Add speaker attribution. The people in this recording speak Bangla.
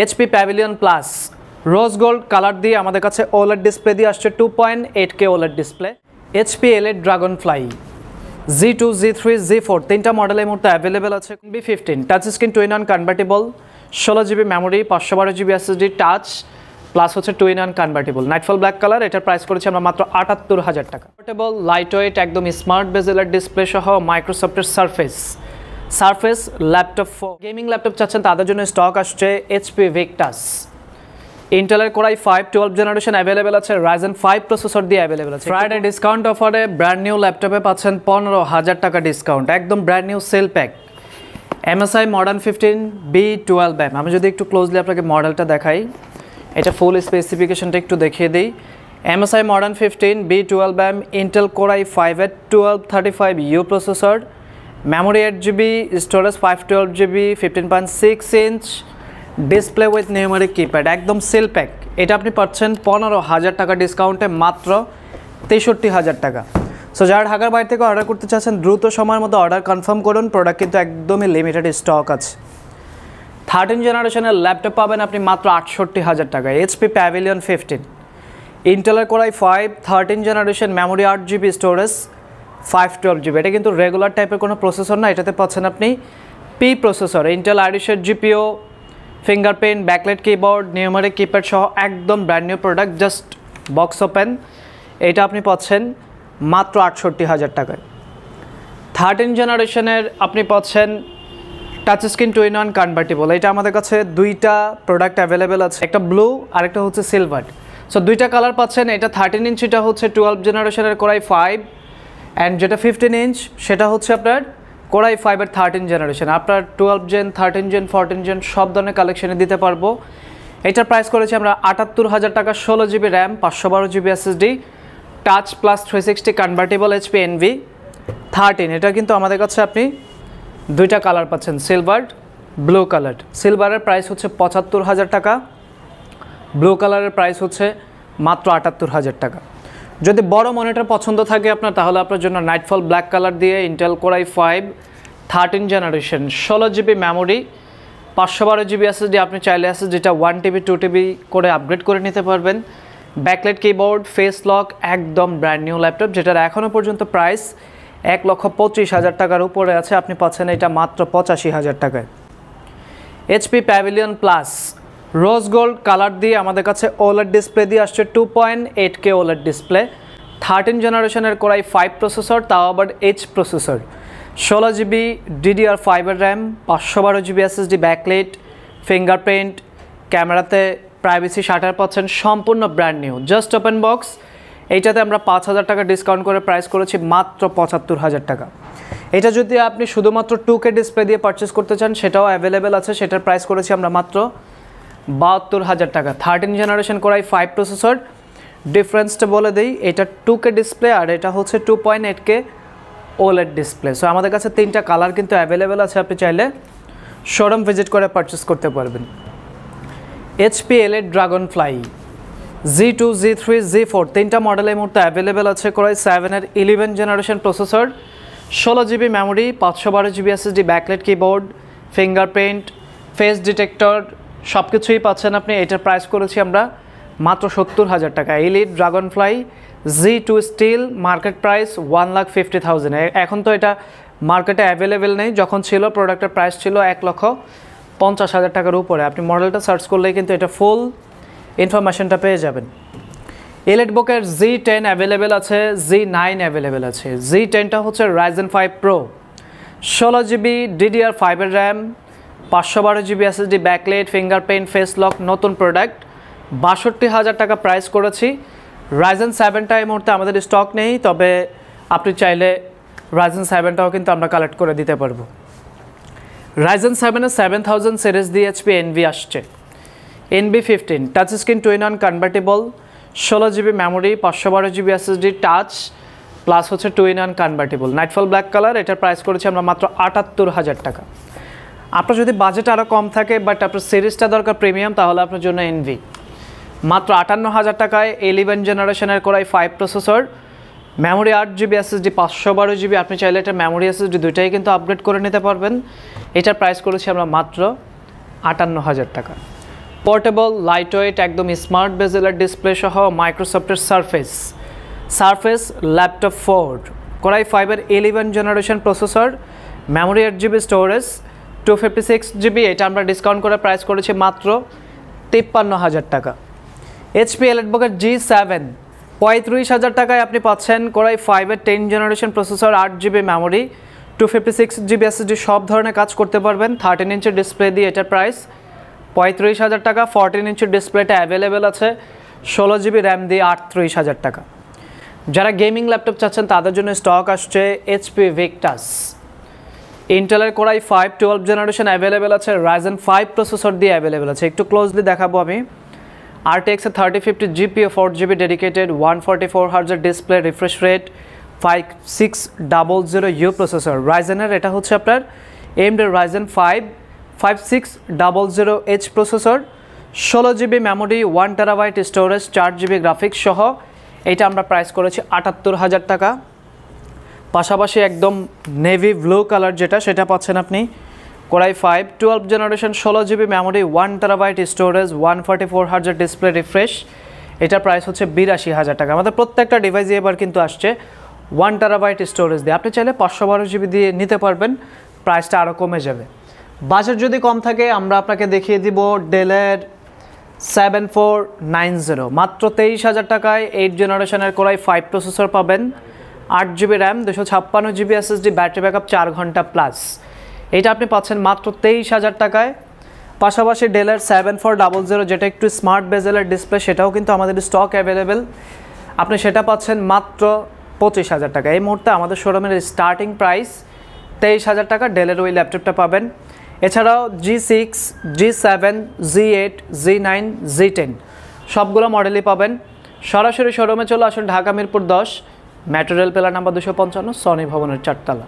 Speaker 1: HP pavilion plus rose gold colour দিয়ে আমাদের কাছে ওলেড ডিসপ্লে দিয়ে আসছে 2.8K OLED display. HP LED Dragonfly Z2, Z3, Z4 তিনটা মডেল এই মুহূর্তে অ্যাভেলেবেল আছে। B15 touch screen two in one convertible, 16GB memory, 512GB SSD touch plus হচ্ছে two in one convertible, nightfall black colour. এটার প্রাইস করেছি আমরা মাত্র 78,000 টাকা। পোর্টেবল লাইট ওয়েট একদম স্মার্ট বেজেলের ডিসপ্লে সহ মাইক্রোসফটের সারফেস ল্যাপটপ, গেমিং ল্যাপটপ চাচ্ছেন তাদের জন্য স্টক আসছে এইচপি ভিক্টাস। ইন্টেলের কোরাই 5 12 জেনারেশন অ্যাভেলেবেল আছে, রাইজেন 5 প্রসেসর দিয়ে অ্যাভেলেবেল আছে। ফ্রাইডে ডিসকাউন্ট অফারে ব্র্যান্ড নিউ ল্যাপটপে পাচ্ছেন 15,000 টাকা ডিসকাউন্ট, একদম brand new sale pack. MSI modern 15 B12M। আমি যদি একটু ক্লোজলি আপনাকে মডেলটা দেখাই, এটা ফুল স্পেসিফিকেশনটা একটু দেখিয়ে দিই। MSI modern 15 B12M, Intel core i 5 1235U processor, memory 8GB, storage 512GB, 15.6 inch, display with numeric keypad, একদম সেল প্যাক। এটা আপনি পাচ্ছেন 15,000 টাকা ডিসকাউন্টে মাত্র 63,000 টাকা। সো যারা ঢাকার বাইরে থেকে অর্ডার করতে চাচ্ছেন দ্রুত সময়ের মধ্যে অর্ডার কনফার্ম করুন, প্রোডাক্ট কিন্তু একদমই লিমিটেড স্টক আছে। 13 জেনারেশনের ল্যাপটপ পাবেন আপনি মাত্র 68,000 টাকা। এইচপি প্যাভিলিয়ন 15, ইন্টেলের core i 5 13 generation, memory 8GB, storage 512GB। এটা কিন্তু রেগুলার টাইপের কোনো প্রসেসর না, এটাতে পাচ্ছেন আপনি পি প্রসেসর, ইন্টেল আইরিশের GPU, fingerprint, backlight keyboard, numeric keypad সহ একদম brand new product, just box open. এটা আপনি পাচ্ছেন মাত্র 68,000 টাকায়। 13 জেনারেশনের আপনি পাচ্ছেন touch screen two in one convertible. এটা আমাদের কাছে দুইটা প্রোডাক্ট অ্যাভেলেবেল আছে, একটা ব্লু আর একটা হচ্ছে সিলভার। সো দুইটা কালার পাচ্ছেন। এটা 13 ইঞ্চ, এটা হচ্ছে 12 জেনারেশনের কোরাই 5, অ্যান্ড যেটা 15 ইঞ্চ সেটা হচ্ছে আপনার কোরাই 5 এর 13 জেনারেশন। আপনার 12 জেন, 13 জেন, 14 জেন সব ধরনের কালেকশনে দিতে পারবো। এটার প্রাইস করেছি আমরা 78,000 টাকা। 16GB RAM, 512GB SSD, touch plus 360 convertible, HP NV 13। এটা কিন্তু আমাদের কাছে আপনি দুইটা কালার পাচ্ছেন, সিলভার, ব্লু কালার। সিলভারের প্রাইস হচ্ছে 75,000 টাকা, ব্লু কালারের প্রাইস হচ্ছে মাত্র 78,000 টাকা। যদি বড় মনিটর পছন্দ থাকে আপনার, তাহলে আপনার জন্য নাইটফল ব্ল্যাক কালার দিয়ে Intel core i 5 13 generation, 16GB memory, 512GB SSD। আপনি চাইলে SSDটা 1TB 2TB করে আপগ্রেড করে নিতে পারবেন। ব্যাকলাইট কিবোর্ড, ফেস লক, একদম ব্র্যান্ড নিউ ল্যাপটপ, যেটার এখনও পর্যন্ত প্রাইস 1,25,000 টাকার উপরে আছে। আপনি পাচ্ছেন এটা মাত্র 85,000 টাকায়। HP pavilion plus rose gold colour দিয়ে আমাদের কাছে ওলেড ডিসপ্লে দিয়ে আসছে 2.8K ওলেড ডিসপ্লে। 13 জেনারেশনের কোরাই 5 প্রসেসর, তাও আবার এইচ প্রসেসর, 16GB DDR5 এর RAM, 512GB SSD, backlight, fingerprint, ক্যামেরাতে প্রাইভেসি শাটার পাচ্ছেন, সম্পূর্ণ brand new, just open box. এইটাতে আমরা 5,000 টাকা ডিসকাউন্ট করে প্রাইস করেছি মাত্র 75,000 টাকা। এটা যদি আপনি শুধুমাত্র 2K ডিসপ্লে দিয়ে পারচেস করতে চান সেটাও অ্যাভেলেবেল আছে, সেটার প্রাইস করেছি আমরা মাত্র 72,000 টাকা। 13 জেনারেশন কোরাই 5 প্রসেসর। ডিফারেন্সটা বলে দিই, এটা 2K ডিসপ্লে আর এটা হচ্ছে 2.8K ওলেড ডিসপ্লে। সো আমাদের কাছে তিনটা কালার কিন্তু অ্যাভেলেবেল আছে, আপনি চাইলে শোরুম ভিজিট করে পারচেস করতে পারবেন। HP LED Dragonfly Z2, Z3, Z4 তিনটা মডেল এই মুহূর্তে অ্যাভেলেবেল আছে। কোরাই 7 এর 11 generation processor, 16GB memory, 512GB SSD, backlight keyboard, fingerprint, face detector সব কিছুই পাচ্ছেন আপনি। এটার প্রাইস করেছি আমরা মাত্র 70,000 টাকা। LED Dragonfly Z2 still, market price 1,50,000। এখন তো এটা মার্কেটে অ্যাভেলেবেল নেই, যখন ছিল প্রোডাক্টের প্রাইস ছিল 1,50,000 টাকার উপরে। আপনি মডেলটা সার্চ করলেই কিন্তু এটা ফুল ইনফরমেশনটা পেয়ে যাবেন। এলিট বুকের Z10 অ্যাভেলেবেল আছে, Z9 অ্যাভেলেবেল আছে। Z10টা হচ্ছে রাইজেন 5 প্রো, 16GB DDR5 এর RAM, 512GB SSD, backlight, fingerprint, face lock, নতুন প্রোডাক্ট, 62,000 টাকা প্রাইস করেছি। রাইজেন 7টা এই মুহূর্তে আমাদের স্টক নেই, তবে আপনি চাইলে রাইজেন 7টাও কিন্তু আমরা কালেক্ট করে দিতে পারবো। রাইজেন 7-এর 7000 সিরিজ দিয়ে এইচপি এনভি আসছে। NB15 touch screen two in one convertible, 16GB memory, 512GB SSD, touch plus হচ্ছে two in one convertible, nightfall black colour. এটার প্রাইস করেছি আমরা মাত্র 78,000 টাকা। আপনার যদি বাজেট আরও কম থাকে বাট আপনার সিরিজটা দরকার প্রিমিয়াম, তাহলে আপনার জন্য এনভি মাত্র 58,000 টাকায়। 11 জেনারেশনের core i 5 processor, memory 8GB SSD, 512GB। আপনি চাইলে এটা মেমোরি SSD দুইটাই কিন্তু আপগ্রেড করে নিতে পারবেন। এটার প্রাইস করেছি আমরা মাত্র 58,000 টাকা। পোর্টেবল লাইটওয়েট একদম স্মার্ট বেজেলের ডিসপ্লে সহ মাইক্রোসফটের সারফেস ল্যাপটপ 4 কোরাই 5-এর 11 generation processor, memory 8GB, storage 256GB। এটা আমরা ডিসকাউন্ট করে প্রাইস করেছি মাত্র 53,000 টাকা। এইচপি এলিটবুকের G7 35,000 টাকায় আপনি পাচ্ছেন কোরাই 5-এর 10 generation processor, 8GB memory, 256GB SSD, সব ধরনের কাজ করতে পারবেন। 13 ইঞ্চের ডিসপ্লে দিয়ে এটার প্রাইস 35,000 টাকা। 14 ইঞ্চের ডিসপ্লেটা অ্যাভেলেবেল আছে 16GB র্যাম দিয়ে 38,000 টাকা। যারা গেমিং ল্যাপটপ চাচ্ছেন তাদের জন্য স্টক আসছে এইচপি ভিক্টাস। ইন্টেলের কোরাই 5 12 জেনারেশন অ্যাভেলেবেল আছে, রাইজেন 5 প্রসেসর দিয়ে অ্যাভেলেবেল আছে। একটু ক্লোজলি দেখাবো আমি। RTX 3050 GPU 4GB dedicated, 144Hz display, refresh rate 5600U processor. রাইজেনের এটা হচ্ছে আপনার AMD Ryzen 5 5600H processor, 16GB memory, 1TB storage, 4GB graphics সহ এইটা আমরা প্রাইস করেছি 78,000 টাকা। পাশাপাশি একদম নেভি ব্লু কালার যেটা, সেটা পাচ্ছেন আপনি core i 5 12 generation, 16GB memory, 1TB storage, 144Hz display, refresh. এটার প্রাইস হচ্ছে 82,000 টাকা। আমাদের প্রত্যেকটা ডিভাইসে এবার কিন্তু আসছে 1TB স্টোরেজ দিয়ে। আপনি চাইলে 512GB দিয়ে নিতে পারবেন, প্রাইসটা আরও কমে যাবে। বাজেট যদি কম থাকে আমরা আপনাকে দেখিয়ে দিব ডেলের 7490, মাত্র 23,000 টাকায় 8 জেনারেশনের কোরাই 5 প্রসেসর পাবেন, 8GB RAM, 256GB SSD, battery backup 4 ঘন্টা প্লাস। এটা আপনি পাচ্ছেন মাত্র 23,000 টাকায়। পাশাপাশি ডেলের 7400, যেটা একটু স্মার্ট বেজেলের ডিসপ্লে, সেটাও কিন্তু আমাদের স্টক অ্যাভেলেবেল। আপনি সেটা পাচ্ছেন মাত্র 25,000 টাকা। এই মুহূর্তে আমাদের শোরুমের স্টার্টিং প্রাইস 23,000 টাকা। ডেলের ওই ল্যাপটপটা পাবেন। এছাড়াও G6, G7, G8, G9, G10 সবগুলো মডেলই পাবেন। সরাসরি শোরুমে চলে আসুন, Dhaka Mirpur 10, metro rail pillar number 255, Sony ভবনের 4 তলা।